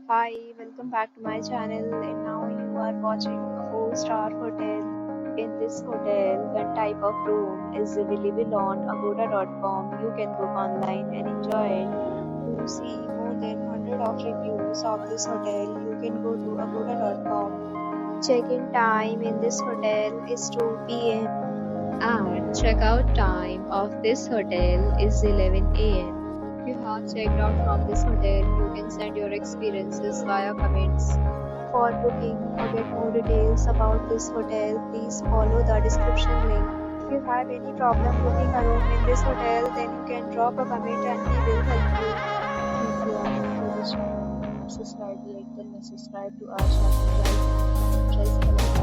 Hi, welcome back to my channel. And now you are watching a 4-star hotel. In this hotel, one type of room is available on agoda.com. You can book online and enjoy it. To see more than 100 of reviews of this hotel, you can go to agoda.com. Check-in time in this hotel is 2 p.m. and checkout time of this hotel is 11 a.m. If you have checked out from this hotel, you can send your experiences via comments. For booking or get more details about this hotel, please follow the description link. If you have any problem booking a room in this hotel, then you can drop a comment and we will help you. If you are new to this channel, subscribe, like, then subscribe to our channel right now and press the like